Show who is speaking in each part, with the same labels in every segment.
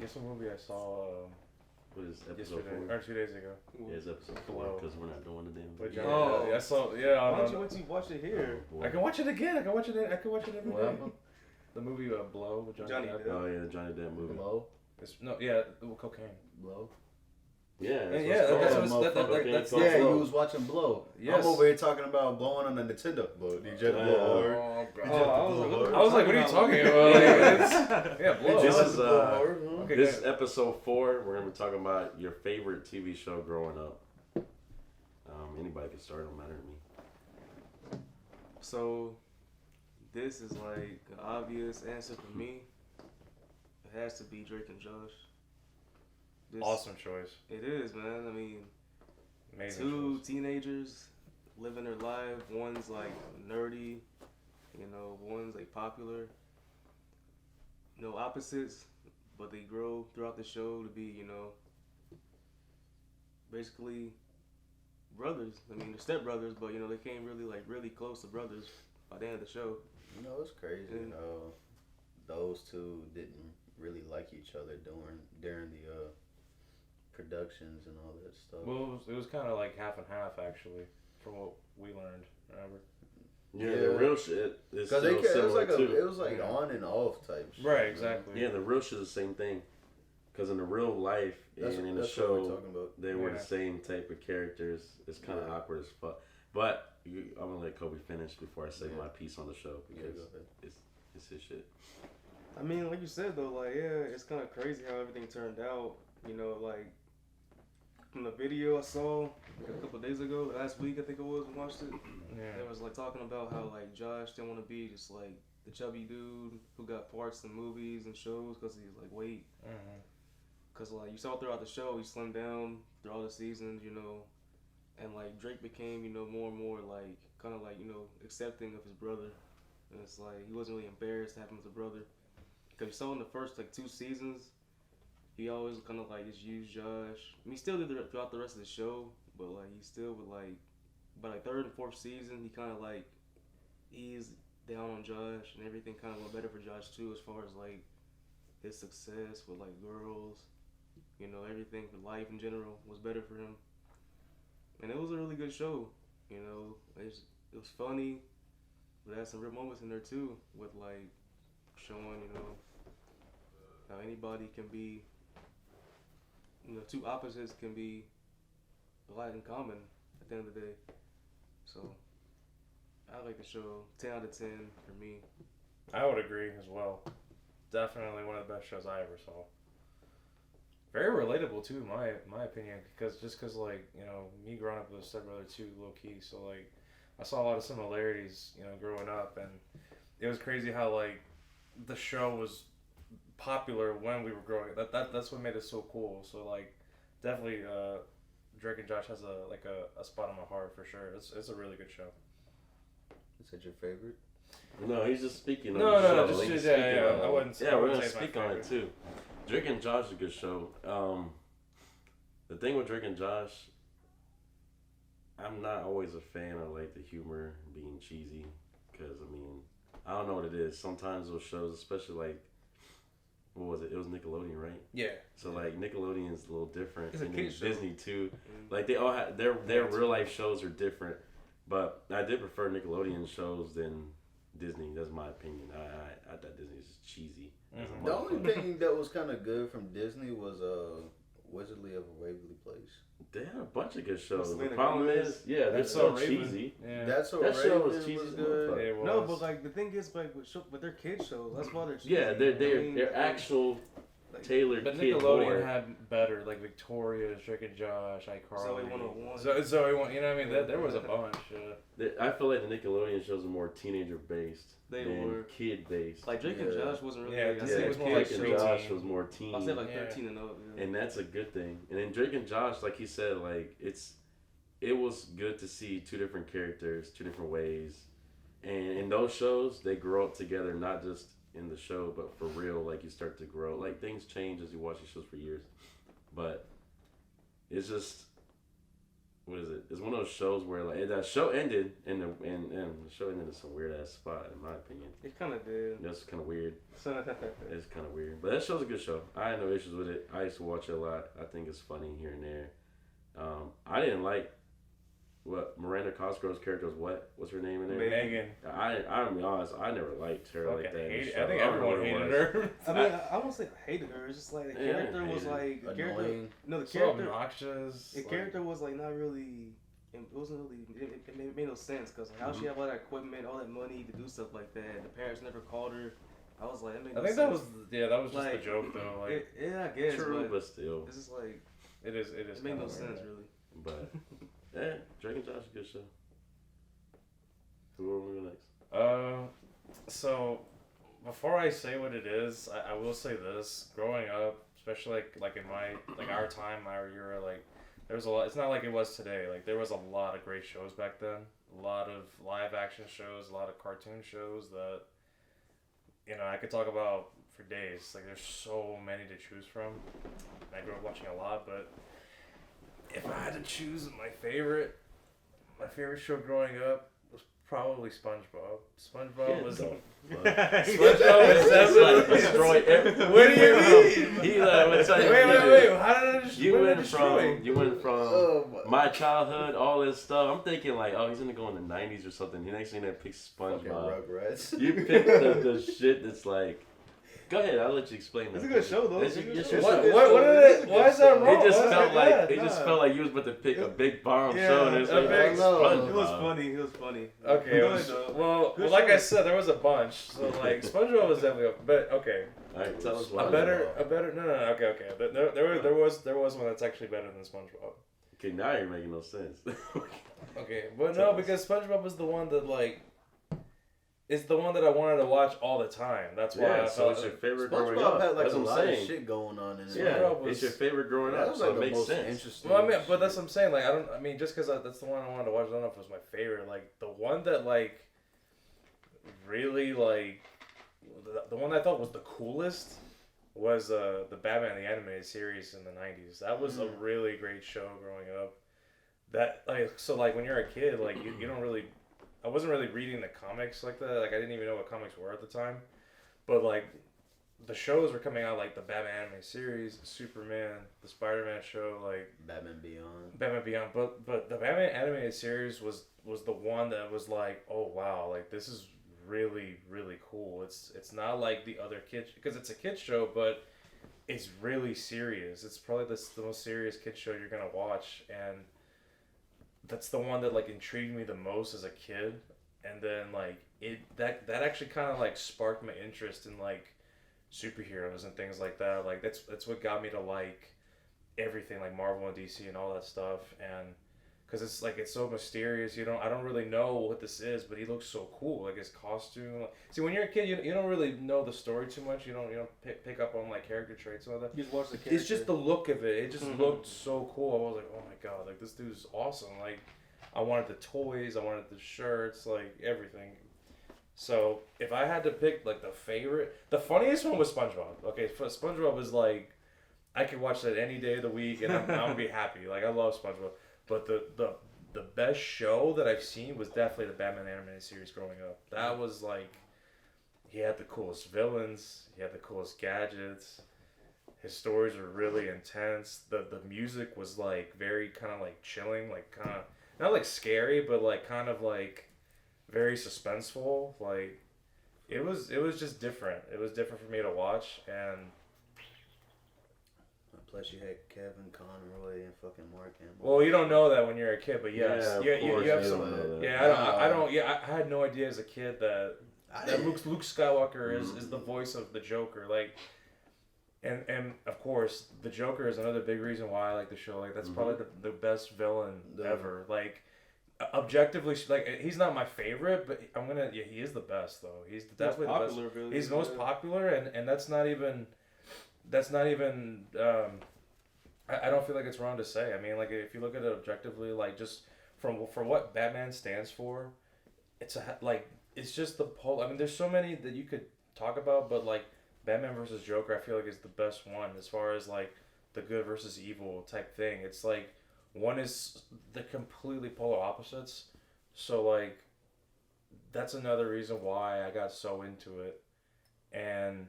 Speaker 1: Guess what movie I saw
Speaker 2: What is episode
Speaker 1: yesterday
Speaker 2: 4?
Speaker 1: or 2 days ago?
Speaker 2: Yeah, it's episode 4
Speaker 1: Blow.
Speaker 2: because we're not doing the damn
Speaker 1: But
Speaker 2: video.
Speaker 1: I saw. Yeah,
Speaker 3: Why don't you wait till you watch it here?
Speaker 2: Oh,
Speaker 1: I can watch it again. I can watch it every
Speaker 4: What
Speaker 1: day.
Speaker 4: happened?
Speaker 1: The movie Blow with
Speaker 3: Johnny
Speaker 1: Depp.
Speaker 3: Depp.
Speaker 2: Oh yeah, the Johnny Depp movie.
Speaker 4: Blow?
Speaker 1: Cocaine.
Speaker 4: Blow?
Speaker 2: Yeah,
Speaker 1: And
Speaker 2: that's
Speaker 1: that's
Speaker 2: what's
Speaker 1: what
Speaker 2: called.
Speaker 1: it's- that's
Speaker 2: Okay,
Speaker 4: Yeah,
Speaker 2: Blow.
Speaker 4: you was watching Blow.
Speaker 1: Yes.
Speaker 4: I'm over here talking about blowing on the Nintendo. Blow. DJ Blow hard.
Speaker 1: I was like, what are you talking about? Like, yeah, Blow.
Speaker 2: This is
Speaker 4: Blow hard, huh?
Speaker 1: Okay,
Speaker 2: this is
Speaker 1: good.
Speaker 2: episode 4. We're gonna be talking about your favorite TV show growing up. Anybody can start. Don't matter to me.
Speaker 3: So, this is like an obvious answer for me. It has to be Drake and Josh. This,
Speaker 1: Awesome choice.
Speaker 3: It is, man. I mean,
Speaker 1: Amazing
Speaker 3: two
Speaker 1: choice.
Speaker 3: teenagers living their life. One's like nerdy, one's like popular. No opposites, but they grow throughout the show to be, basically brothers. I mean, they're stepbrothers, but they came really close to brothers by the end of the show.
Speaker 4: You know, it's crazy.
Speaker 3: Yeah.
Speaker 4: Those two didn't really like each other during the productions and all that stuff.
Speaker 1: Well, it was kind of like half and half actually, from what we learned. Remember?
Speaker 2: Yeah, the
Speaker 4: Yeah.
Speaker 2: real shit is
Speaker 4: Because
Speaker 2: still
Speaker 4: it was
Speaker 2: similar
Speaker 4: like
Speaker 2: too.
Speaker 4: it was like
Speaker 1: Yeah.
Speaker 4: on and off type shit.
Speaker 1: Right. Exactly.
Speaker 2: Yeah, the real shit is the same thing. Because in the real life
Speaker 4: That's,
Speaker 2: and in the
Speaker 4: that's what we're
Speaker 2: show,
Speaker 4: talking about.
Speaker 2: they were
Speaker 1: Yeah.
Speaker 2: the same type of characters. It's kind of
Speaker 4: Yeah.
Speaker 2: awkward as fuck. But I'm gonna let Kobe finish before I say
Speaker 4: Yeah.
Speaker 2: my piece on the show
Speaker 4: Yeah,
Speaker 2: because
Speaker 4: go ahead.
Speaker 2: it's his shit.
Speaker 3: I mean, like you said though, it's kind of crazy how everything turned out. From the video I saw a couple days ago, last week I think it was, we watched it.
Speaker 1: Yeah.
Speaker 3: It was talking about how Josh didn't want to be just the chubby dude who got parts in movies and shows because he's weight.
Speaker 1: Mhm.
Speaker 3: Cause you saw throughout the show he slimmed down through all the seasons, and Drake became more and more kind of accepting of his brother, and it's he wasn't really embarrassed to have him as a brother. Cause you saw in the first 2 seasons, he always kind of just used Josh. I mean, he still did it throughout the rest of the show, but he still would by 3rd and 4th season he kind of eased down on Josh, and everything kind of went better for Josh too as far as his success with girls. Everything for life in general was better for him. And it was a really good show. It was funny, but it had some real moments in there too with showing, how anybody can be, two opposites can be a lot in common at the end of the day. So, I like the show. 10 out of 10 for me.
Speaker 1: I would agree as well. Definitely one of the best shows I ever saw. Very relatable too, in my opinion, because me growing up with a stepbrother too, low key. So I saw a lot of similarities, growing up, and it was crazy how the show was popular when we were growing up. That's what made it so cool. So definitely Drake and Josh has a spot in my heart for sure. It's a really good show.
Speaker 4: Is that your favorite?
Speaker 2: No, he's just speaking on
Speaker 1: No,
Speaker 2: the
Speaker 1: no,
Speaker 2: show.
Speaker 1: just-
Speaker 2: He's
Speaker 1: yeah,
Speaker 2: speaking
Speaker 1: yeah,
Speaker 2: on
Speaker 1: I
Speaker 2: it.
Speaker 1: wouldn't-
Speaker 2: Yeah,
Speaker 1: I
Speaker 2: we're
Speaker 1: wouldn't
Speaker 2: gonna
Speaker 1: say it's my
Speaker 2: speak on it too. Drake and Josh is a good show. The thing with Drake and Josh, I'm not always a fan of the humor being cheesy, because I don't know what it is. Sometimes those shows, especially what was it? It was Nickelodeon, right?
Speaker 1: Yeah.
Speaker 2: So Nickelodeon's a little different,
Speaker 3: It's a
Speaker 2: and then
Speaker 3: kid's show.
Speaker 2: Disney too.
Speaker 3: Mm.
Speaker 2: They all have their real life shows are different, but I did prefer Nickelodeon shows than Disney. That's my opinion. I thought Disney is cheesy. as a
Speaker 1: Mhm.
Speaker 4: The only
Speaker 2: motherfucker.
Speaker 4: thing that was kind of good from Disney was Wizardly of Waverly Place.
Speaker 2: They had a bunch of good shows. The
Speaker 3: Selena
Speaker 2: problem
Speaker 3: Gomez.
Speaker 2: is, yeah, they're
Speaker 4: That's
Speaker 2: so
Speaker 1: Raven.
Speaker 2: cheesy.
Speaker 1: Yeah.
Speaker 4: That's so
Speaker 2: That show was
Speaker 4: Raven
Speaker 2: cheesy
Speaker 4: was
Speaker 2: as
Speaker 4: good.
Speaker 2: motherfucker.
Speaker 1: It was.
Speaker 3: No, but the thing is, with their kids shows, that's why they're cheesy.
Speaker 2: Yeah, they're
Speaker 3: I mean,
Speaker 2: actual tailored
Speaker 1: But
Speaker 2: kid
Speaker 1: Nickelodeon
Speaker 2: horror.
Speaker 1: had better, Victoria, Drake and Josh, iCarly.
Speaker 3: Zoe 101.
Speaker 1: Zoe 101, you know what I mean? There was a bunch.
Speaker 2: I feel like the Nickelodeon shows are more teenager based
Speaker 3: They
Speaker 2: than
Speaker 3: were.
Speaker 2: kid based.
Speaker 3: Drake and
Speaker 4: Yeah.
Speaker 3: Josh wasn't really.
Speaker 1: Yeah,
Speaker 3: I
Speaker 1: Disney
Speaker 3: said
Speaker 1: was more
Speaker 2: Drake
Speaker 1: like
Speaker 2: and
Speaker 1: preteen.
Speaker 2: Josh was more teen.
Speaker 3: I said
Speaker 1: Yeah.
Speaker 3: 13 and up. Yeah.
Speaker 2: And that's a good thing. And then Drake and Josh, like he said, it was good to see two different characters, two different ways. And in those shows, they grow up together, not just in the show, but for real. You start to grow. Things change as you watch the shows for years. But it's just, what is it? It's one of those shows where like that show ended and the show ended in some weird ass spot in my opinion.
Speaker 3: It kind of did.
Speaker 2: That's kind of weird. It's kind of weird, but that show's a good show. I had no issues with it. I used to watch it a lot. I think it's funny here and there. I didn't like what Miranda Cosgrove's character was. What's her name in there?
Speaker 1: Megan.
Speaker 2: I'm be honest. I never liked her like that. in the show.
Speaker 1: I think
Speaker 2: don't know
Speaker 1: everyone
Speaker 2: what it
Speaker 1: hated
Speaker 2: was.
Speaker 1: her.
Speaker 3: I mean, I won't say I hated her. It's just like the
Speaker 2: Yeah,
Speaker 3: character was
Speaker 2: hated.
Speaker 3: like the character.
Speaker 4: Annoying.
Speaker 3: No, the
Speaker 1: So
Speaker 3: character.
Speaker 1: obnoxious.
Speaker 3: The character was like not really. It wasn't really. It made no sense because like, how she have all that equipment, all that money to do stuff like that. The parents never called her. I was like, that made no
Speaker 1: I think
Speaker 3: sense.
Speaker 1: that was just
Speaker 3: Like,
Speaker 1: the joke though. Like
Speaker 3: yeah, I guess.
Speaker 2: True,
Speaker 3: but
Speaker 2: but still.
Speaker 3: it's just like
Speaker 1: it is.
Speaker 3: it made no
Speaker 1: kinda
Speaker 3: sense
Speaker 1: weird.
Speaker 3: really.
Speaker 2: But yeah, Drake and Josh is a good show. Who are we next?
Speaker 1: So before I say what it is, I will say this: growing up, especially like in our time, our era, like there was a lot. It's not like it was today. Like there was a lot of great shows back then. A lot of live action shows, a lot of cartoon shows that I could talk about for days. Like there's so many to choose from. I grew up watching a lot, but if I had to choose my favorite show growing up was probably SpongeBob. SpongeBob was SpongeBob was definitely
Speaker 2: destroy everything.
Speaker 1: What do you mean?
Speaker 2: He would tell you,
Speaker 1: Wait. How did I just?
Speaker 2: You
Speaker 1: what did I
Speaker 2: went
Speaker 1: destroy?
Speaker 2: from my childhood, all this stuff. I'm thinking like, oh, he's gonna go in the '90s or something. The next thing that picks
Speaker 4: Fucking
Speaker 2: SpongeBob.
Speaker 4: Rugrats.
Speaker 2: You picked the shit that's like. Go ahead, I'll let you explain that.
Speaker 3: It's a good show though.
Speaker 2: It's a good show.
Speaker 1: What did it? Why is that wrong?
Speaker 2: It just
Speaker 1: Why is
Speaker 2: felt
Speaker 1: that
Speaker 2: like
Speaker 1: bad?
Speaker 2: it just felt like you was about to pick a big bomb
Speaker 3: Yeah,
Speaker 2: show, and it's
Speaker 1: a
Speaker 2: like
Speaker 1: big-
Speaker 2: SpongeBob.
Speaker 3: It was funny. It was funny.
Speaker 1: Okay,
Speaker 3: Go
Speaker 1: it was,
Speaker 3: ahead, though.
Speaker 1: well,
Speaker 3: Good
Speaker 1: like
Speaker 3: show.
Speaker 1: I said, there was a bunch. So like SpongeBob was definitely, but okay,
Speaker 2: All right, tell us
Speaker 1: a
Speaker 2: why.
Speaker 1: better. No, okay. But there was one that's actually better than SpongeBob.
Speaker 2: Okay, now you're making no sense.
Speaker 1: Okay, but no, because SpongeBob was the one that like is the one that I wanted to watch all the time. That's why I
Speaker 2: so
Speaker 1: felt
Speaker 2: it's your favorite growing
Speaker 4: SpongeBob
Speaker 2: up.
Speaker 4: had like
Speaker 2: That's
Speaker 4: a
Speaker 2: what I'm
Speaker 4: lot of
Speaker 2: saying.
Speaker 4: shit going on in it.
Speaker 2: Yeah,
Speaker 1: SpongeBob was-
Speaker 2: it's your favorite growing
Speaker 4: That
Speaker 2: up,
Speaker 4: was
Speaker 2: so
Speaker 4: like
Speaker 2: it
Speaker 4: the
Speaker 2: makes
Speaker 4: most
Speaker 2: sense.
Speaker 4: interesting.
Speaker 1: Well, I mean, but that's what I'm saying. Like, I mean, just because that's the one I wanted to watch, I don't know if it was my favorite. Like, the one that like really like the one I thought was the coolest was the Batman the Animated Series in the '90s. That was a really great show growing up. That like when you're a kid, like you don't really. I wasn't really reading the comics like that. Like I didn't even know what comics were at the time, but like the shows were coming out, like the Batman Animated Series, the Superman, the Spider-Man show, like
Speaker 4: Batman Beyond.
Speaker 1: Batman Beyond. But the Batman Animated Series was the one that was like, oh wow, like this is really really cool. It's not like the other kids, because it's a kids show, but it's really serious. It's probably the most serious kids show you're gonna watch, and that's the one that like intrigued me the most as a kid. And then like that actually kind of like sparked my interest in like superheroes and things like that. Like that's what got me to like everything, like Marvel and DC and all that stuff. And because it's so mysterious, I don't really know what this is, but he looks so cool, like his costume. See, when you're a kid, you don't really know the story too much. You don't pick up on like character traits and all that.
Speaker 3: You just watch the character.
Speaker 1: It's just the look of it. It just looked so cool. I was like, oh my god, like this dude's awesome. Like I wanted the toys, I wanted the shirts, like everything. So if I had to pick like the funniest one was SpongeBob. Okay, SpongeBob is like, I could watch that any day of the week and I'm gonna be happy. Like I love SpongeBob. But the best show that I've seen was definitely the Batman Animated Series growing up. That was like, he had the coolest villains, he had the coolest gadgets. His stories were really intense. The music was like very kind of like chilling, like kind of not like scary, but like kind of like very suspenseful. Like it was just different. It was different for me to watch. And
Speaker 4: Plus, you had Kevin Conroy and fucking Mark Hamill.
Speaker 1: well, you don't know that when you're a kid, but yes,
Speaker 2: Yeah, of
Speaker 1: you
Speaker 2: course
Speaker 1: have
Speaker 2: you
Speaker 1: some.
Speaker 2: don't know that.
Speaker 1: Yeah, I don't. Yeah, I had no idea as a kid that
Speaker 4: I
Speaker 1: that
Speaker 4: didn't-
Speaker 1: Luke Skywalker is the voice of the Joker. Like, and of course, the Joker is another big reason why I like the show. Like, that's probably the best villain ever. Like, objectively, like he's not my favorite, but he is the best though. He's definitely the best.
Speaker 3: Really,
Speaker 1: He's the most popular, and that's not even. I don't feel like it's wrong to say. I mean, like if you look at it objectively, like just for what Batman stands for, it's just the whole. I mean, there's so many that you could talk about, but like Batman versus Joker, I feel like is the best one as far as like the good versus evil type thing. It's like one is the completely polar opposites. So like, that's another reason why I got so into it, and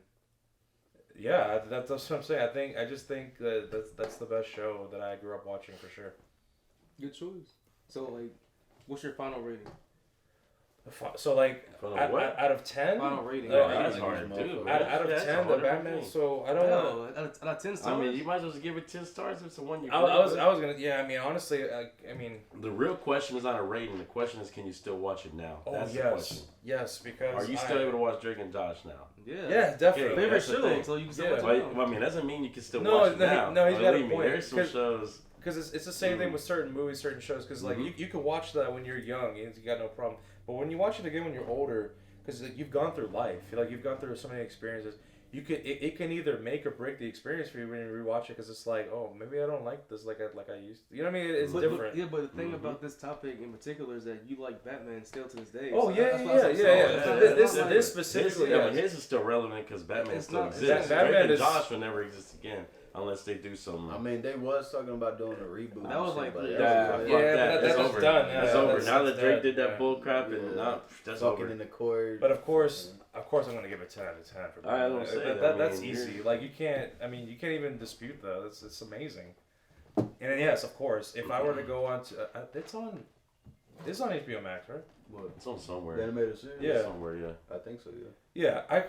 Speaker 1: yeah, that's what I'm saying. I just think that that's the best show that I grew up watching for sure.
Speaker 3: Good choice. So like, what's your final rating?
Speaker 1: So like,
Speaker 2: Final
Speaker 1: out,
Speaker 2: what?
Speaker 1: out of 10,
Speaker 3: Final rating.
Speaker 2: Oh,
Speaker 1: Yeah,
Speaker 2: that's
Speaker 4: I
Speaker 2: hard
Speaker 4: think
Speaker 2: to
Speaker 4: it's
Speaker 2: do.
Speaker 4: more
Speaker 2: man.
Speaker 1: out of
Speaker 2: That's
Speaker 1: 10, the
Speaker 2: harder for
Speaker 1: Batman.
Speaker 2: me.
Speaker 1: So I don't want.
Speaker 3: Hell, out of 10 stars.
Speaker 2: I mean, you might as well just give it 10 stars if it's the one you.
Speaker 1: I was gonna, yeah. I mean, honestly, I mean,
Speaker 2: The real question is not a rating. The question is, can you still watch it now?
Speaker 1: oh
Speaker 2: That's the
Speaker 1: yes,
Speaker 2: question.
Speaker 1: yes, because
Speaker 2: Are you still able to watch Drake and Josh now?
Speaker 3: Yeah.
Speaker 1: Yeah, definitely.
Speaker 2: Okay,
Speaker 3: Favorite
Speaker 2: that's the
Speaker 3: show,
Speaker 2: thing.
Speaker 3: so you can still
Speaker 1: Yeah.
Speaker 3: watch
Speaker 2: But,
Speaker 3: it now.
Speaker 2: I mean, that doesn't mean you can still
Speaker 1: No,
Speaker 2: watch it
Speaker 1: no,
Speaker 2: now.
Speaker 1: no, he's got a
Speaker 2: Believe me,
Speaker 1: point,
Speaker 2: there's some
Speaker 1: 'cause-
Speaker 2: shows.
Speaker 1: Because it's the same thing with certain movies, certain shows. Because like
Speaker 2: Mhm.
Speaker 1: you can watch that when you're young, you got no problem. But when you watch it again when you're older, because like, you've gone through life, like you've gone through so many experiences, it can either make or break the experience for you when you rewatch it. Because it's like, oh, maybe I don't like this like I used to. You know what I mean? It's
Speaker 3: But-
Speaker 1: different.
Speaker 3: Yeah, but the thing
Speaker 2: Mhm.
Speaker 3: about this topic in particular is that you like Batman still to this day.
Speaker 1: Oh
Speaker 3: So
Speaker 1: yeah,
Speaker 3: that's why
Speaker 1: yeah,
Speaker 3: it's
Speaker 1: yeah,
Speaker 3: so
Speaker 1: yeah.
Speaker 3: solid.
Speaker 1: So
Speaker 3: It's
Speaker 1: this
Speaker 3: not like-
Speaker 1: this specifically,
Speaker 2: His,
Speaker 1: yes.
Speaker 2: his is still relevant because Batman
Speaker 3: It's
Speaker 2: still
Speaker 3: not-
Speaker 2: exists.
Speaker 1: Batman
Speaker 2: Drake and
Speaker 1: is-
Speaker 2: Josh will never exist again unless they do something.
Speaker 4: I mean, they was talking about doing a reboot.
Speaker 3: That
Speaker 4: and
Speaker 3: was
Speaker 4: shit,
Speaker 3: like
Speaker 4: but
Speaker 3: three
Speaker 4: that
Speaker 3: years
Speaker 2: Yeah,
Speaker 3: ago.
Speaker 2: fuck
Speaker 1: Yeah,
Speaker 2: that.
Speaker 1: but
Speaker 2: That's
Speaker 1: that's
Speaker 2: over.
Speaker 1: done.
Speaker 2: That's
Speaker 1: Yeah,
Speaker 2: over.
Speaker 1: that's-
Speaker 2: Now that
Speaker 1: that's
Speaker 2: Drake
Speaker 1: dead.
Speaker 2: did that
Speaker 1: Yeah.
Speaker 2: bull crap, and
Speaker 4: Yeah.
Speaker 2: that's
Speaker 4: fucking
Speaker 2: over.
Speaker 4: in the court.
Speaker 1: But of course, I'm gonna give it 10 out of 10 for
Speaker 2: I
Speaker 1: Batman.
Speaker 2: don't say
Speaker 1: that,
Speaker 2: that. I
Speaker 1: that's
Speaker 2: mean,
Speaker 1: easy.
Speaker 2: you're-
Speaker 1: Like you can't. I mean, you can't even dispute that. It's amazing. And then, yes, of course, if I were to go on to, it's on HBO Max, right?
Speaker 4: What?
Speaker 2: It's on
Speaker 4: The
Speaker 2: somewhere.
Speaker 4: animated series?
Speaker 1: Yeah.
Speaker 2: Somewhere, yeah.
Speaker 4: I think so, yeah.
Speaker 1: Yeah, I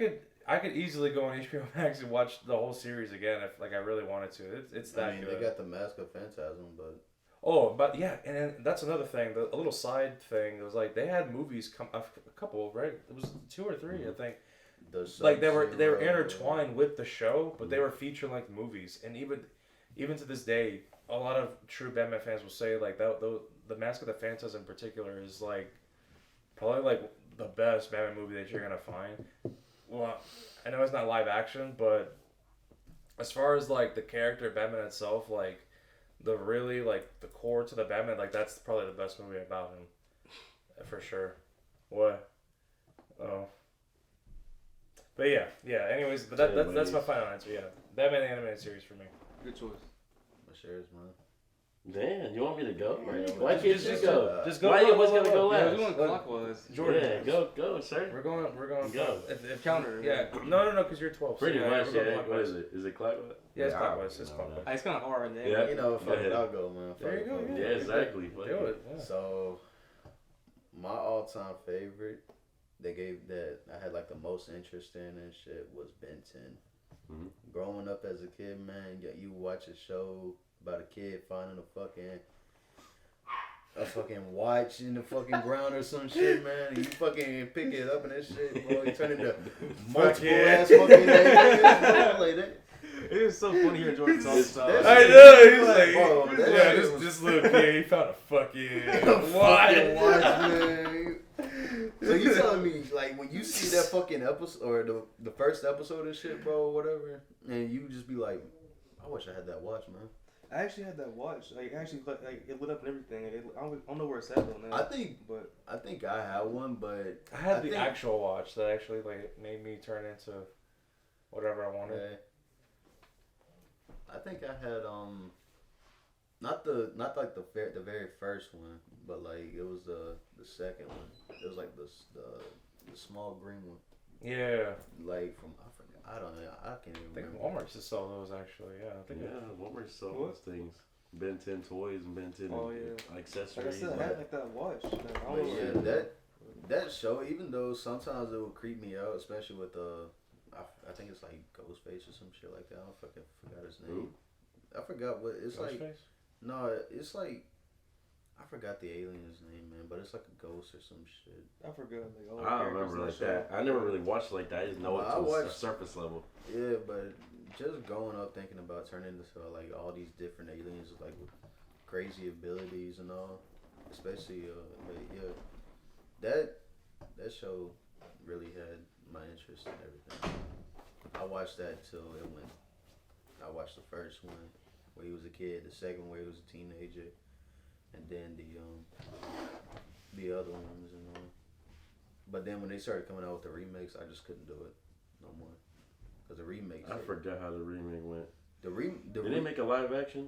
Speaker 1: could easily go on HBO Max and watch the whole series again if like I really wanted to. It's that
Speaker 4: I mean,
Speaker 1: good.
Speaker 4: they got the Mask of Phantasm, but
Speaker 1: Oh, but yeah, and then that's another thing. A little side thing. It was like they had movies come a couple, right? It was 2 or 3, I think.
Speaker 4: the
Speaker 1: Like they were
Speaker 4: Sub-Zero,
Speaker 1: intertwined with the show, but they were feature length movies. And even to this day, a lot of true Batman fans will say like that the Mask of the Phantasm in particular is like probably like the best Batman movie that you're gonna find. Well, I know it's not live action, but as far as like the character of Batman itself, like the really like the core to the Batman, like that's probably the best movie about him, for sure. What? Oh. But yeah. Anyways, but that's my final answer. Yeah, Batman the animated series for me.
Speaker 3: Good choice.
Speaker 4: My shares, man.
Speaker 2: Damn, you want me to go?
Speaker 4: Yeah,
Speaker 2: Why
Speaker 4: just-
Speaker 2: can't
Speaker 4: just-
Speaker 2: you go?
Speaker 1: Just go.
Speaker 2: Why you always gotta go
Speaker 3: Yeah,
Speaker 2: last?
Speaker 3: we're going clockwise.
Speaker 1: Jordan.
Speaker 2: Yeah, go, sir.
Speaker 1: We're going.
Speaker 2: Go.
Speaker 1: If
Speaker 3: Counter.
Speaker 1: Yeah. No, because you're 12.
Speaker 2: Pretty
Speaker 1: so
Speaker 2: much,
Speaker 1: we're going
Speaker 2: yeah. What
Speaker 1: clockwise.
Speaker 2: is it? Is it clockwise?
Speaker 1: Yeah, it's
Speaker 2: I
Speaker 1: clockwise.
Speaker 2: don't
Speaker 1: It's
Speaker 2: know
Speaker 1: clockwise.
Speaker 3: It's kind of hard. Man.
Speaker 2: Yeah.
Speaker 4: You know, fuck it,
Speaker 2: ahead.
Speaker 4: I'll go, man. Fuck
Speaker 1: There you
Speaker 4: it,
Speaker 1: go,
Speaker 4: fuck
Speaker 1: yeah.
Speaker 4: it.
Speaker 2: Yeah, exactly.
Speaker 1: Do it. Yeah.
Speaker 4: So, my all-time favorite, they gave that I had like the most interest in and shit was Ben 10.
Speaker 2: Mhm.
Speaker 4: Growing up as a kid, man, you watch a show about a kid finding a fucking watch in the fucking ground or some shit, man, and you fucking pick it up and that shit, bro, you turn into multiple
Speaker 1: yeah.
Speaker 4: ass fucking aliens, like that.
Speaker 3: It is so funny hearing Jordan talk.
Speaker 4: This-
Speaker 3: about
Speaker 4: this-
Speaker 3: it.
Speaker 1: I know. He's like,
Speaker 4: Bro, that
Speaker 1: yeah,
Speaker 4: shit
Speaker 1: this
Speaker 4: was-
Speaker 1: this little kid, he found a fucking
Speaker 4: Fucking
Speaker 1: watch.
Speaker 4: watch, man. So you telling me, like, when you see that fucking episode or the first episode and shit, bro, or whatever, and you just be like, I wish I had that watch, man.
Speaker 3: I actually had that watch. Like actually, like it lit up and everything. I don't know where it's at though now.
Speaker 4: I think
Speaker 3: but
Speaker 4: I had one, but
Speaker 1: I had
Speaker 4: I
Speaker 1: the
Speaker 4: think-
Speaker 1: actual watch that actually like made me turn into whatever I wanted.
Speaker 4: I think I had not like the very first one, but like it was the second one. It was like the small green one,
Speaker 1: Yeah,
Speaker 4: like from I forgot. I don't know. I can't
Speaker 1: I
Speaker 4: even
Speaker 1: think
Speaker 4: remember.
Speaker 1: Walmart used to sell those actually. Yeah, I think.
Speaker 2: Yeah, Walmart sells
Speaker 3: What?
Speaker 2: those things. Ben 10 toys and Ben 10
Speaker 3: Oh, yeah.
Speaker 2: accessories.
Speaker 3: like I said, I had like that watch. Like, I
Speaker 4: But
Speaker 3: don't know.
Speaker 4: yeah, that show, even though sometimes it would creep me out, especially with I think it's like Ghostface or some shit like that. I fucking forgot his name. I forgot what it's like.
Speaker 1: Ghostface?
Speaker 4: No, it's like I forgot the alien's name, man. But it's like a ghost or some shit.
Speaker 3: I forgot. Like, all the
Speaker 2: I don't
Speaker 3: characters
Speaker 2: remember
Speaker 3: in
Speaker 2: like
Speaker 3: the
Speaker 2: that.
Speaker 3: show.
Speaker 2: I never really watched it like that. I just know
Speaker 4: Well,
Speaker 2: it
Speaker 4: I
Speaker 2: to a
Speaker 4: watched-
Speaker 2: surface level.
Speaker 4: Yeah, but just growing up thinking about turning into like all these different aliens like with crazy abilities and all, especially but yeah, that show really had my interest in everything. I watched that till it went. I watched the first one where he was a kid, the second where he was a teenager, and then the other ones and all. But then when they started coming out with the remakes, I just couldn't do it no more. Cause the remakes.
Speaker 2: I forgot how the remake went.
Speaker 4: The
Speaker 2: Did they make a live action?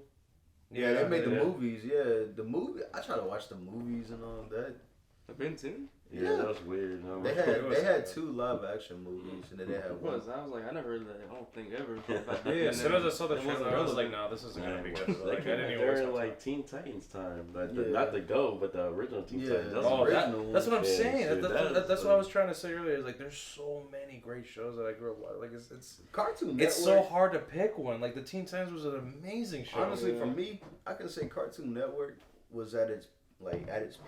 Speaker 4: Yeah, they made the
Speaker 1: yeah.
Speaker 4: movies. Yeah, the movie. I try to watch the movies and all that.
Speaker 3: The Ben 10?
Speaker 2: Yeah, that was weird. No?
Speaker 4: They had 2 live action movies, and then they had
Speaker 3: It
Speaker 4: one.
Speaker 3: was. I was like, I never heard that. I don't think ever.
Speaker 1: Yeah, as soon as I saw the
Speaker 3: It wasn't
Speaker 1: trailer, I was like,
Speaker 3: relevant.
Speaker 1: no, this isn't
Speaker 2: Yeah,
Speaker 1: gonna be
Speaker 2: well,
Speaker 1: good.
Speaker 2: that
Speaker 1: Like, I
Speaker 2: came
Speaker 1: didn't
Speaker 2: out
Speaker 1: even waste
Speaker 2: during
Speaker 1: my time.
Speaker 2: like Teen Titans time,
Speaker 4: Yeah.
Speaker 2: not the Go, but the original Teen
Speaker 4: Yeah,
Speaker 2: Titans. That's
Speaker 4: the
Speaker 1: Oh,
Speaker 4: original
Speaker 1: that's what I'm
Speaker 2: Yeah,
Speaker 1: saying.
Speaker 2: shit,
Speaker 1: That's what I was trying to say earlier. Is like, there's so many great shows that I grew up watching. Like, it's
Speaker 4: Cartoon Network.
Speaker 1: it's so hard to pick one. Like, the Teen Titans was an amazing show.
Speaker 4: Honestly,
Speaker 3: Yeah.
Speaker 4: for me, I can say Cartoon Network was at its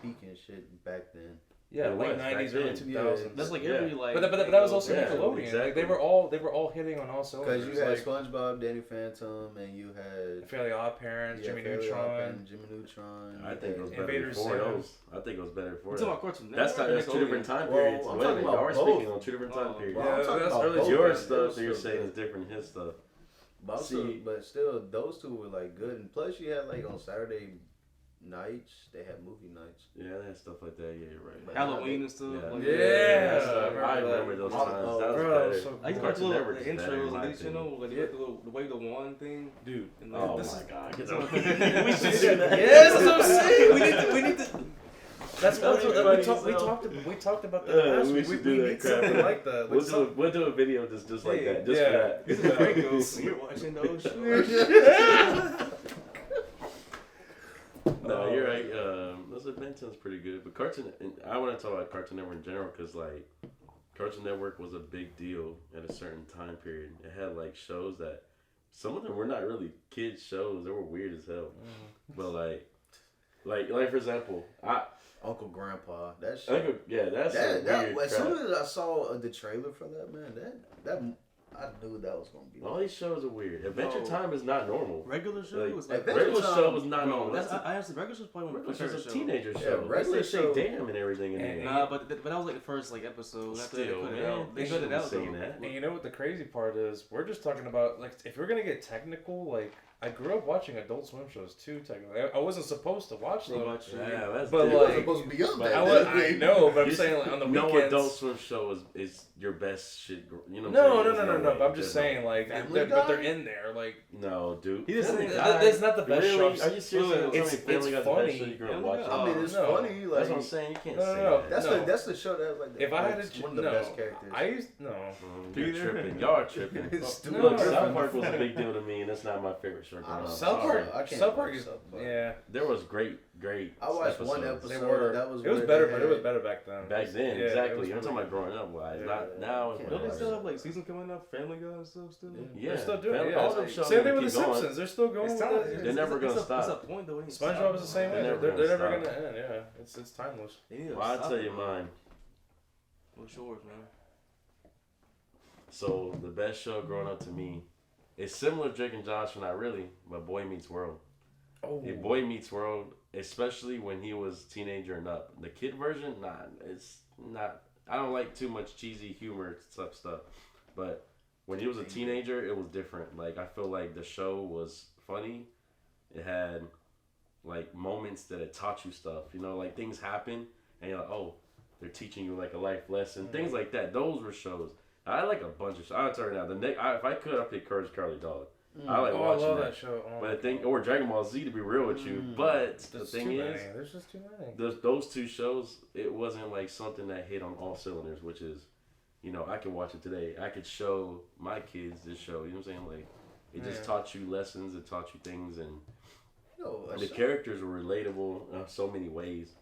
Speaker 4: peak and shit back then.
Speaker 1: yeah,
Speaker 2: It
Speaker 1: late
Speaker 2: was back
Speaker 1: '90s, early
Speaker 2: then.
Speaker 1: 2000s.
Speaker 3: That's like
Speaker 2: Yeah.
Speaker 3: every like.
Speaker 1: But that was also
Speaker 2: Yeah,
Speaker 1: Nickelodeon. Like,
Speaker 2: exactly.
Speaker 1: they were all hitting on all cylinders.
Speaker 4: Because you had
Speaker 1: like,
Speaker 4: SpongeBob, Danny Phantom, and you had
Speaker 1: Fairly Odd Parents, Jimmy
Speaker 4: Fairly Odd
Speaker 1: Neutron.
Speaker 4: Parents, Jimmy Neutron.
Speaker 2: I think it was better
Speaker 1: Invader
Speaker 2: before
Speaker 1: Zim.
Speaker 2: those. I think it was better before
Speaker 3: You
Speaker 2: that.
Speaker 3: talking about Cartoon
Speaker 2: That's
Speaker 3: Network or
Speaker 2: that's two different
Speaker 3: Nickelodeon?
Speaker 2: time
Speaker 4: Well,
Speaker 2: periods.
Speaker 4: I'm
Speaker 2: Wait a
Speaker 4: talking
Speaker 2: minute,
Speaker 4: about
Speaker 2: y'all are
Speaker 4: both.
Speaker 2: speaking on 2 different time
Speaker 3: Oh,
Speaker 2: periods.
Speaker 4: Well, I'm
Speaker 1: Yeah,
Speaker 4: talking
Speaker 1: that's
Speaker 4: about
Speaker 1: early
Speaker 4: both,
Speaker 2: Your
Speaker 4: but
Speaker 2: stuff
Speaker 4: still
Speaker 2: you're
Speaker 4: so
Speaker 2: saying
Speaker 4: good.
Speaker 2: is different than his stuff.
Speaker 4: But,
Speaker 2: See-
Speaker 4: but still, those 2 were like good. And plus, you had like on Saturday nights, they had movie nights.
Speaker 2: Yeah, they had stuff like that. Yeah, you're right.
Speaker 4: But
Speaker 3: Halloween and stuff.
Speaker 2: Yeah.
Speaker 3: Like,
Speaker 1: Yeah.
Speaker 2: I remember those
Speaker 4: Oh,
Speaker 2: times.
Speaker 4: oh,
Speaker 2: That was
Speaker 1: bro, that was
Speaker 2: better.
Speaker 1: so
Speaker 3: I used to watch
Speaker 2: Cartoon
Speaker 3: the
Speaker 2: Network is better, in
Speaker 3: intros
Speaker 2: my
Speaker 3: and these, you know, like
Speaker 1: Yeah.
Speaker 3: the way the one thing.
Speaker 1: Dude.
Speaker 3: And
Speaker 2: Oh
Speaker 3: this
Speaker 2: my
Speaker 3: is-
Speaker 2: god.
Speaker 3: It's
Speaker 2: Get
Speaker 3: all-
Speaker 2: over it. We should do that.
Speaker 1: Yes, that's what I'm saying. We need to. That's
Speaker 2: That'd
Speaker 1: what
Speaker 2: be
Speaker 1: we
Speaker 2: funny
Speaker 1: talked.
Speaker 2: as hell.
Speaker 1: We talked about that last
Speaker 2: we
Speaker 1: week.
Speaker 2: should do that
Speaker 1: need
Speaker 2: crap.
Speaker 1: something like that. Like
Speaker 2: We'll do a video just like
Speaker 3: Yeah,
Speaker 2: that, just
Speaker 1: yeah.
Speaker 2: for that.
Speaker 3: This is great though. You're watching those shows.
Speaker 2: No, you're right. Those Benton's pretty good, but Cartoon. And I want to talk about Cartoon Network in general because like Cartoon Network was a big deal at a certain time period. It had like shows that some of them were not really kids shows. They were weird as hell. But like for example,
Speaker 4: Uncle Grandpa. That
Speaker 2: I
Speaker 4: shit.
Speaker 2: think that's
Speaker 4: That,
Speaker 2: weird
Speaker 4: as
Speaker 2: crap.
Speaker 4: soon as I saw the trailer for that, man, that I knew that was gonna be.
Speaker 2: All these shows are weird. Adventure
Speaker 3: No.
Speaker 2: Time is not normal.
Speaker 3: Regular show
Speaker 2: Like,
Speaker 3: was like
Speaker 4: Adventure
Speaker 2: Regular
Speaker 4: Time-
Speaker 2: show is not
Speaker 3: Bro,
Speaker 2: normal.
Speaker 3: that's I honestly regular show's probably one of my
Speaker 2: Regular
Speaker 3: favorite
Speaker 2: show's a
Speaker 3: shows.
Speaker 2: teenager
Speaker 4: Yeah,
Speaker 2: show.
Speaker 4: regular
Speaker 2: They say
Speaker 4: show-
Speaker 2: damn and everything in there.
Speaker 3: Nah, but that was like the first like episode. After that, they
Speaker 2: Still,
Speaker 3: put it
Speaker 2: man,
Speaker 3: out. They
Speaker 2: they
Speaker 3: put it
Speaker 2: shouldn't
Speaker 3: out
Speaker 2: be saying
Speaker 3: though.
Speaker 2: that.
Speaker 1: And you know what the crazy part is? We're just talking about like if we're gonna get technical, like I grew up watching Adult Swim shows too. Technically, I wasn't supposed to watch them.
Speaker 2: Yeah, that's
Speaker 1: But,
Speaker 4: It
Speaker 2: different.
Speaker 4: was
Speaker 1: like,
Speaker 4: supposed to be up
Speaker 2: but
Speaker 4: there.
Speaker 1: I know, but I'm
Speaker 2: You
Speaker 1: saying like on the
Speaker 2: no
Speaker 1: weekends.
Speaker 2: Adult Swim show is your best shit. You know what
Speaker 1: No,
Speaker 2: I'm saying?
Speaker 1: no.
Speaker 2: There's
Speaker 1: But I'm
Speaker 2: way.
Speaker 1: just
Speaker 2: There's
Speaker 1: saying like,
Speaker 4: Family
Speaker 1: but they're
Speaker 4: Guy?
Speaker 1: in there. Like,
Speaker 2: no, dude.
Speaker 3: He just
Speaker 2: Family
Speaker 3: said
Speaker 2: Guy?
Speaker 1: that's not the best
Speaker 2: Really?
Speaker 1: show.
Speaker 2: Are you serious?
Speaker 1: It's
Speaker 2: Family Guy's the
Speaker 1: funny.
Speaker 2: best show you grew up
Speaker 3: Family
Speaker 2: watching?
Speaker 3: Guy.
Speaker 4: I mean, it's
Speaker 1: No.
Speaker 4: funny. Like
Speaker 2: That's what I'm saying. You can't
Speaker 1: No,
Speaker 2: say
Speaker 1: no,
Speaker 2: that.
Speaker 4: that's the show that has like.
Speaker 1: if I had
Speaker 4: like,
Speaker 1: to,
Speaker 4: one of the
Speaker 1: no,
Speaker 4: best characters.
Speaker 1: I used no.
Speaker 2: You're
Speaker 3: Either.
Speaker 2: tripping. Y'all are tripping.
Speaker 4: It's stupid.
Speaker 1: No,
Speaker 2: Look,
Speaker 1: no,
Speaker 2: South
Speaker 1: no.
Speaker 2: Park was a big deal to me, and it's not my favorite show.
Speaker 4: I
Speaker 2: growing
Speaker 4: don't
Speaker 2: up.
Speaker 1: South Park.
Speaker 4: I can't
Speaker 1: South Park
Speaker 4: watch
Speaker 1: is
Speaker 4: South Park.
Speaker 1: yeah.
Speaker 2: There was great.
Speaker 4: I watched one
Speaker 2: episodes.
Speaker 1: They
Speaker 4: episode.
Speaker 1: were.
Speaker 4: That was
Speaker 1: It was
Speaker 4: where
Speaker 1: better,
Speaker 4: they
Speaker 1: but it was
Speaker 4: had-
Speaker 1: better back then.
Speaker 2: Back then,
Speaker 1: Yeah, it
Speaker 2: exactly.
Speaker 1: was
Speaker 2: I'm talking
Speaker 1: really-
Speaker 2: about growing up wise.
Speaker 1: Yeah.
Speaker 2: Not now.
Speaker 4: Can't
Speaker 2: it's
Speaker 3: Don't they
Speaker 2: like-
Speaker 3: still have like seasons coming up? Family Guy and stuff still.
Speaker 2: Yeah,
Speaker 1: They're still doing it.
Speaker 2: Family-
Speaker 1: Yeah.
Speaker 2: all them shows
Speaker 1: Same
Speaker 2: are
Speaker 1: thing
Speaker 2: gonna
Speaker 1: with the
Speaker 2: keep going.
Speaker 1: Simpsons. They're still going.
Speaker 3: It's
Speaker 1: with
Speaker 3: time.
Speaker 1: it.
Speaker 2: They're never gonna
Speaker 3: It's
Speaker 2: stop.
Speaker 3: a point though.
Speaker 1: SpongeBob is the same way.
Speaker 2: They're
Speaker 1: They're
Speaker 2: never
Speaker 1: never
Speaker 2: gonna
Speaker 1: gonna end. Yeah, it's timeless.
Speaker 3: They need to
Speaker 2: Well, I'll
Speaker 3: stop
Speaker 2: tell
Speaker 3: it.
Speaker 2: you mine.
Speaker 3: What's yours, man?
Speaker 2: So the best show growing up to me, it's similar to Drake and Josh, but not really. But Boy Meets World.
Speaker 1: Oh,
Speaker 2: Yeah, Boy Meets World, especially when he was teenager and up. The kid version, nah, it's not. I don't like too much cheesy humor stuff. But when he was a teenager, it was different. Like I feel like the show was funny. It had like moments that it taught you stuff. You know, like things happen and you're like, oh, they're teaching you like a life lesson. Things like that. Those were shows. I like a bunch of shows. I'll tell you now. If I could, I'd pick Courage Carly Dog. I like
Speaker 1: oh, I
Speaker 2: watching
Speaker 1: love
Speaker 2: that.
Speaker 1: that show. Oh.
Speaker 2: But the thing, or Dragon Ball Z, to be real with you. But the
Speaker 1: There's
Speaker 2: thing
Speaker 1: too
Speaker 2: is,
Speaker 1: many. There's just too many.
Speaker 2: those two shows, it wasn't like something that hit on all cylinders, which is, you know, I could watch it today. I could show my kids this show. You know what I'm saying? Like, it just
Speaker 1: Yeah.
Speaker 2: taught you lessons. It taught you things, and
Speaker 4: Yo,
Speaker 2: the characters were relatable in so many ways.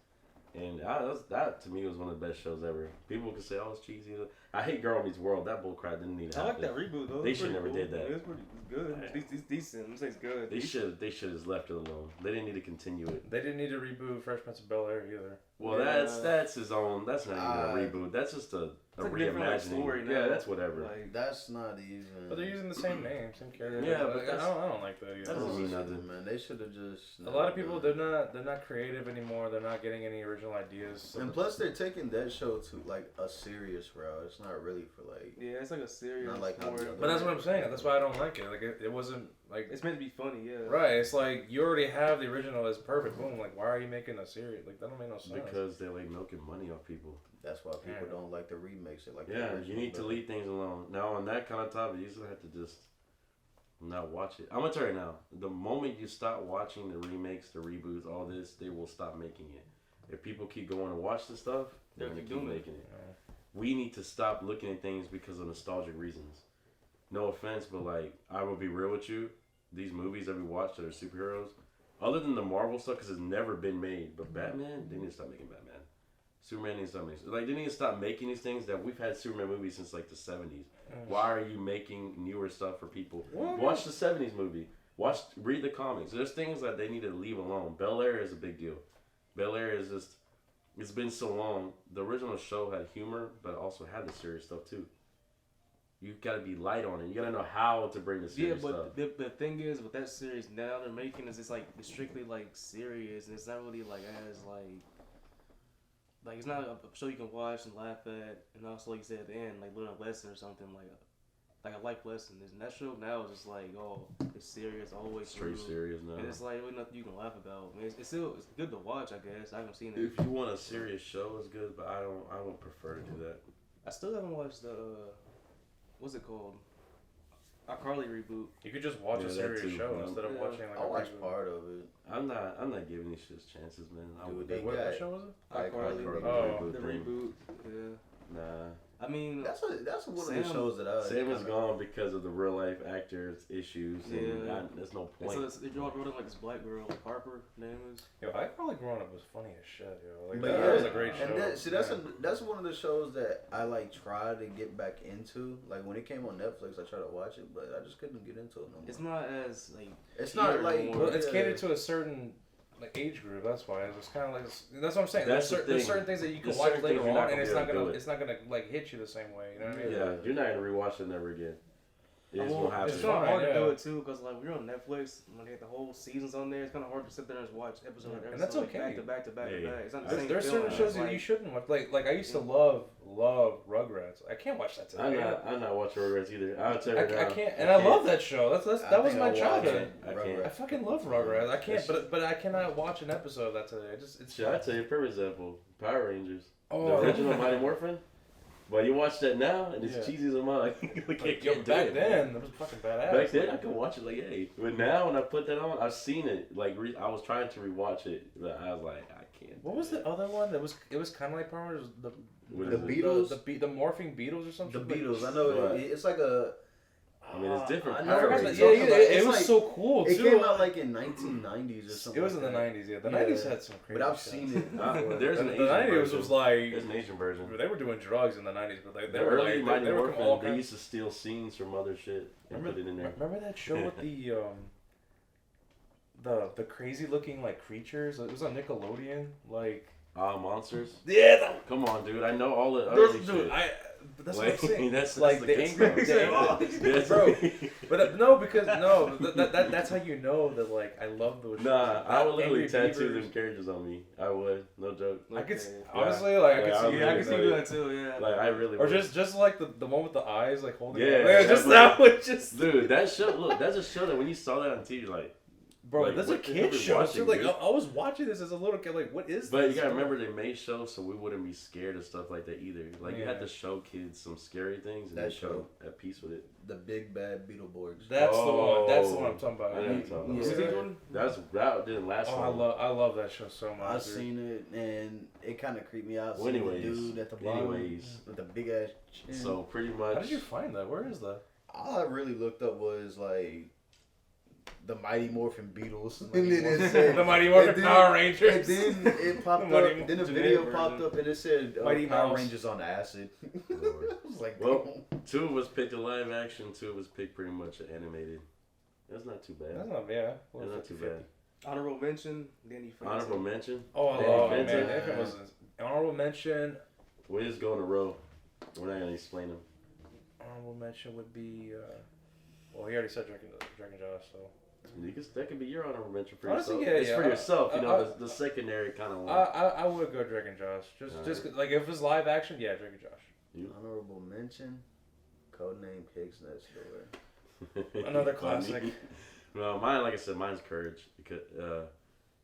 Speaker 2: And that to me was one of the best shows ever. People could say, "Oh, it's cheesy." I hate Girl Meets World. That bullcrap didn't need to
Speaker 3: I like
Speaker 2: happen.
Speaker 3: that reboot though.
Speaker 2: They
Speaker 3: It's
Speaker 2: should
Speaker 3: pretty
Speaker 2: never
Speaker 3: cool.
Speaker 2: did that.
Speaker 3: It's pretty good.
Speaker 2: Yeah.
Speaker 3: It's decent. I'm saying it's good.
Speaker 2: They should have left it alone. They didn't need to continue it.
Speaker 1: They didn't need to reboot Fresh Prince of Bel Air either.
Speaker 2: Well,
Speaker 3: Yeah.
Speaker 2: that's his own. That's not even a reboot. That's just a
Speaker 3: like a different, like,
Speaker 2: reimagining.
Speaker 3: story now.
Speaker 2: Yeah, that's whatever.
Speaker 3: Like,
Speaker 4: That's not even.
Speaker 1: But they're using the same name, same character.
Speaker 2: Yeah, but
Speaker 1: Like,
Speaker 2: that's-
Speaker 1: I don't like that
Speaker 2: that
Speaker 1: either.
Speaker 2: doesn't mean
Speaker 4: Bullshit,
Speaker 2: nothing.
Speaker 4: man. They should have just.
Speaker 1: A lot of people they're not creative anymore. They're not getting any original ideas. So
Speaker 4: And plus, they're taking that show to like a serious route. It's not really for like.
Speaker 3: yeah, it's like a serious.
Speaker 4: Not like how
Speaker 3: story.
Speaker 4: the other-
Speaker 1: but that's what I'm saying. That's why I don't like it. Like it wasn't like
Speaker 3: It's meant to be funny, yeah.
Speaker 1: right. It's like you already have the original as perfect. Boom. Like why are you making a series? Like that don't make no sense.
Speaker 2: Because they're like milking money off people.
Speaker 4: That's why people
Speaker 1: Yeah.
Speaker 4: don't like the remakes. They like the
Speaker 2: Yeah, you
Speaker 4: original
Speaker 2: need to
Speaker 4: better.
Speaker 2: leave things alone. Now on that kind of topic, you just have to just not watch it. I'm gonna tell you now. The moment you stop watching the remakes, the reboots, all this, they will stop making it. If people keep going to watch this stuff, they're gonna keep making it. We need to stop looking at things because of nostalgic reasons. No offense, but like I will be real with you. These movies that we watch that are superheroes, other than the Marvel stuff, because it's never been made. But Batman, they need to stop making Batman. Superman needs to stop making. Like they need to stop making these things that we've had Superman movies since like the 70s. Why are you making newer stuff for people? Watch the 70s movie. Read the comics. There's things that they need to leave alone. Bel Air is a big deal. Bel Air is just. It's been so long. The original show had humor, but also had the serious stuff too. You gotta be light on it. You gotta know how to bring the serious stuff.
Speaker 3: Yeah, but the thing is, with that series now they're making is it's like it's strictly like serious, and it's not really like as like it's not a show you can watch and laugh at, and also like you said at the end, like learn a lesson or something like a life lesson. And that show now is just like it's serious all the way
Speaker 2: Straight
Speaker 3: through.
Speaker 2: serious now.
Speaker 3: And it's like really nothing you can laugh about. I mean, it's good to watch, I guess. I haven't seen it.
Speaker 2: If you want a serious show, it's good, but I would prefer to do that.
Speaker 3: I still haven't watched the what's it called? iCarly reboot.
Speaker 1: You could just watch a
Speaker 2: that
Speaker 1: serious
Speaker 2: too,
Speaker 1: show
Speaker 2: yeah.
Speaker 1: instead of watching like
Speaker 4: I
Speaker 1: a
Speaker 4: watched
Speaker 1: reboot.
Speaker 4: part of it.
Speaker 2: I'm not giving these shits chances, man. I
Speaker 4: Dude,
Speaker 2: would.
Speaker 4: they
Speaker 1: What
Speaker 4: got
Speaker 1: show was it?
Speaker 3: iCarly.
Speaker 1: Oh.
Speaker 3: The
Speaker 2: thing.
Speaker 3: reboot. Yeah.
Speaker 2: Nah.
Speaker 3: I mean,
Speaker 4: That's one of the
Speaker 3: Sam-
Speaker 4: shows that I.
Speaker 2: Sam is
Speaker 4: kinda-
Speaker 2: gone because of the real life actors issues. And
Speaker 3: Yeah.
Speaker 2: there's no
Speaker 3: and
Speaker 2: point.
Speaker 3: so they brought in like this black girl, like Harper, her name is.
Speaker 1: Yo, iCarly growing up was funny as shit, yo. Like
Speaker 4: But
Speaker 1: that
Speaker 4: yeah,
Speaker 1: was a great show.
Speaker 4: And that's one of the shows that I like try to get back into. Like when it came on Netflix, I tried to watch it, but I just couldn't get into it no more.
Speaker 3: It's not as like.
Speaker 4: It's not
Speaker 3: here
Speaker 4: like
Speaker 3: anymore.
Speaker 1: Well, it's
Speaker 4: yeah.
Speaker 1: catered to a certain like age group. That's why it's kind of like that's what I'm saying.
Speaker 2: That's
Speaker 1: There's,
Speaker 2: the
Speaker 1: there's
Speaker 2: thing.
Speaker 1: certain things that you can
Speaker 2: There's
Speaker 1: watch
Speaker 2: certain
Speaker 1: later
Speaker 2: things you're not
Speaker 1: on, and
Speaker 2: gonna
Speaker 1: it's
Speaker 2: be
Speaker 1: not
Speaker 2: able to
Speaker 1: gonna
Speaker 2: do it.
Speaker 1: it's not gonna like hit you the same way. You know what I mean?
Speaker 2: Yeah, you're not gonna rewatch it never again. It just
Speaker 3: Well,
Speaker 2: won't happen.
Speaker 3: it's kind of hard
Speaker 1: yeah.
Speaker 3: to do it too, cause like we're on Netflix, when they have the whole seasons on there. It's kind of hard to sit there and just watch episode after
Speaker 1: And that's
Speaker 3: episode, like,
Speaker 1: okay.
Speaker 3: back to back to back
Speaker 2: Hey,
Speaker 3: to back. It's not the same.
Speaker 1: There's certain
Speaker 3: feeling.
Speaker 1: shows
Speaker 3: It's
Speaker 1: that
Speaker 3: like,
Speaker 1: you shouldn't watch. Like I used to love Rugrats. I can't watch that today.
Speaker 2: I'm not watching Rugrats either. I'll tell you
Speaker 1: I
Speaker 2: now.
Speaker 1: can't, and I love that show. That was my childhood.
Speaker 2: I can't.
Speaker 1: I fucking love Rugrats. I can't, but I cannot watch an episode of that today. It's
Speaker 2: Shit, I'll tell you a perfect example. Power Rangers.
Speaker 1: Oh.
Speaker 2: The original Mighty Morphin. But you watch that now, and it's
Speaker 1: Yeah.
Speaker 2: cheesy as a mug.
Speaker 1: Like, yo, back then, that was fucking badass.
Speaker 2: Back then, I could watch it like, hey. But now, when I put that on, I've seen it. Like, I was trying to rewatch it, but I was like, I can't.
Speaker 1: What was the other one that was? It was kind of like Power Rangers.
Speaker 2: What
Speaker 4: The
Speaker 2: is it?
Speaker 4: Beatles?
Speaker 1: the morphing Beatles or something.
Speaker 4: The Beatles. I know
Speaker 2: Right.
Speaker 4: it's like a.
Speaker 2: I mean, it's different.
Speaker 4: I
Speaker 1: I
Speaker 4: know
Speaker 1: forgot
Speaker 4: what
Speaker 1: that.
Speaker 4: you're
Speaker 1: Yeah,
Speaker 4: talking about.
Speaker 1: it
Speaker 4: It's
Speaker 1: was
Speaker 4: like-
Speaker 1: so cool
Speaker 4: It
Speaker 1: too.
Speaker 4: came out like in 1990s or something.
Speaker 1: It was in the
Speaker 4: like that.
Speaker 1: 90s. Yeah, the
Speaker 4: Yeah.
Speaker 1: 90s had some crazy.
Speaker 4: But I've
Speaker 1: shit.
Speaker 4: seen it.
Speaker 2: There's
Speaker 1: The
Speaker 2: an Asian
Speaker 1: 90s
Speaker 2: version.
Speaker 1: was like
Speaker 2: There's an Asian version.
Speaker 1: they were doing drugs in the 90s, but they
Speaker 2: The
Speaker 1: were
Speaker 2: early
Speaker 1: like
Speaker 2: Mighty
Speaker 1: they were
Speaker 2: Morphin,
Speaker 1: all
Speaker 2: they
Speaker 1: kinds.
Speaker 2: used to steal scenes from other shit and put it in there.
Speaker 1: Remember that show with the crazy looking like creatures? It was on Nickelodeon. Like
Speaker 2: Monsters.
Speaker 1: yeah,
Speaker 2: Come on, dude. I know all the early shit.
Speaker 1: But that's
Speaker 2: Like,
Speaker 1: what I'm saying.
Speaker 2: that's
Speaker 1: like
Speaker 2: the
Speaker 1: the
Speaker 2: good
Speaker 1: angry,
Speaker 2: stuff.
Speaker 1: the, bro. But no, because no, that's how you know that like I love those.
Speaker 2: Nah, I would literally
Speaker 1: Angry
Speaker 2: tattoo
Speaker 1: Beavers.
Speaker 2: them characters on me. I would, no joke.
Speaker 1: I could
Speaker 3: Okay.
Speaker 1: honestly like I
Speaker 2: Yeah,
Speaker 1: could
Speaker 2: I
Speaker 1: see
Speaker 2: would
Speaker 3: I can see
Speaker 2: like-
Speaker 3: you that too. Yeah.
Speaker 2: Like I really
Speaker 1: or
Speaker 2: would.
Speaker 1: just like the one with the eyes like holding.
Speaker 2: Yeah,
Speaker 1: up. Just
Speaker 2: that
Speaker 1: that one, just
Speaker 2: Dude, that show. Look, that's a show that when you saw that on TV, you're like.
Speaker 1: bro.
Speaker 2: like,
Speaker 1: That's a
Speaker 2: what the hell
Speaker 1: kid
Speaker 2: we
Speaker 1: show.
Speaker 2: watching,
Speaker 1: So like
Speaker 2: dude?
Speaker 1: I was watching this as a little kid. Like what is?
Speaker 2: But you
Speaker 1: this?
Speaker 2: gotta remember they made shows so we wouldn't be scared of stuff like that either. Like you had
Speaker 1: Yeah.
Speaker 2: to show kids some scary things and
Speaker 4: That
Speaker 2: they show
Speaker 4: show.
Speaker 2: at peace with it.
Speaker 4: The Big Bad Beetleborgs.
Speaker 1: That's the one. That's the
Speaker 2: Oh.
Speaker 1: one I'm talking about.
Speaker 2: I know what you're talking
Speaker 3: What's
Speaker 2: about.
Speaker 3: the
Speaker 4: Yeah.
Speaker 3: big one?
Speaker 2: That didn't last
Speaker 1: Oh,
Speaker 2: long.
Speaker 1: I love that show so much.
Speaker 4: I've
Speaker 1: dude.
Speaker 4: seen it and it kind of creeped me out.
Speaker 2: Well,
Speaker 4: Seeing the
Speaker 2: anyways,
Speaker 4: dude at the bottom with the big ass chin.
Speaker 2: So pretty much.
Speaker 1: How did you find that? Where is that?
Speaker 4: All I really looked up was like the Mighty Morphin Beatles,
Speaker 1: Mighty
Speaker 4: and then it
Speaker 1: Morphin-
Speaker 4: said
Speaker 1: the Mighty Morphin
Speaker 4: and then-
Speaker 1: Power Rangers.
Speaker 4: And then it popped
Speaker 1: The Mighty
Speaker 4: up.
Speaker 1: Mo-
Speaker 4: Then the
Speaker 3: Generic
Speaker 4: video
Speaker 3: version.
Speaker 4: popped up and it said
Speaker 1: Mighty
Speaker 4: Power
Speaker 1: Mouse.
Speaker 4: Rangers on acid.
Speaker 2: Lord.
Speaker 4: I was like,
Speaker 2: Well, 2 was picked a live action, 2 was picked pretty much animated. That's not too bad.
Speaker 1: That's not bad.
Speaker 2: That's not too bad.
Speaker 3: Honorable mention. Danny Phantom.
Speaker 2: Honorable mention.
Speaker 1: Oh, I
Speaker 2: Danny
Speaker 1: love it,
Speaker 2: Phantom.
Speaker 1: man. If it was an honorable mention,
Speaker 2: We just go in a row. We're not gonna explain them.
Speaker 1: honorable mention would be. Well, he already said Dragon Josh, so.
Speaker 2: That could be your honorable mention for
Speaker 1: Honestly,
Speaker 2: yourself.
Speaker 1: yeah,
Speaker 2: It's
Speaker 1: yeah.
Speaker 2: for yourself, you know,
Speaker 1: I-
Speaker 2: the secondary kind of one.
Speaker 1: I would go Dragon Josh. Just
Speaker 2: Alright.
Speaker 1: 'cause, like if it's live action, yeah, Dragon Josh.
Speaker 4: honorable mention. Codename Pigs Next Door.
Speaker 1: Another
Speaker 2: Funny.
Speaker 1: classic.
Speaker 2: Well, mine, like I said, mine's Courage because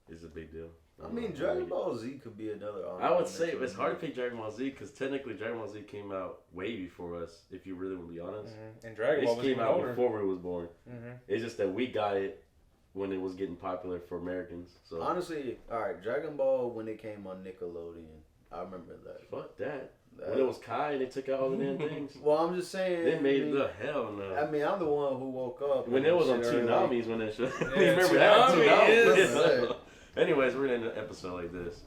Speaker 2: it's a big deal.
Speaker 4: I mean, Dragon Ball Z could be another.
Speaker 2: I would say it's hard to pick Dragon Ball Z because technically Dragon Ball Z came out way before us. If you really want to be honest,
Speaker 1: And Dragon Ball
Speaker 2: it
Speaker 1: was
Speaker 2: came
Speaker 1: even
Speaker 2: out
Speaker 1: older.
Speaker 2: before we was born.
Speaker 1: Mm-hmm.
Speaker 2: It's just that we got it when it was getting popular for Americans. So
Speaker 4: Honestly, all right, Dragon Ball when it came on Nickelodeon, I remember that.
Speaker 2: fuck that. When it was Kai and they took out all the damn things.
Speaker 4: Well, I'm just saying.
Speaker 2: They made
Speaker 4: I mean,
Speaker 2: the hell no.
Speaker 4: I mean, I'm the one who woke up
Speaker 2: When it was on
Speaker 4: shit early.
Speaker 2: Tsunamis when that shit.
Speaker 1: Yeah,
Speaker 2: Remember that?
Speaker 1: Toonami,
Speaker 2: Tsunami?
Speaker 4: yes.
Speaker 2: Anyways, we're in an episode like this.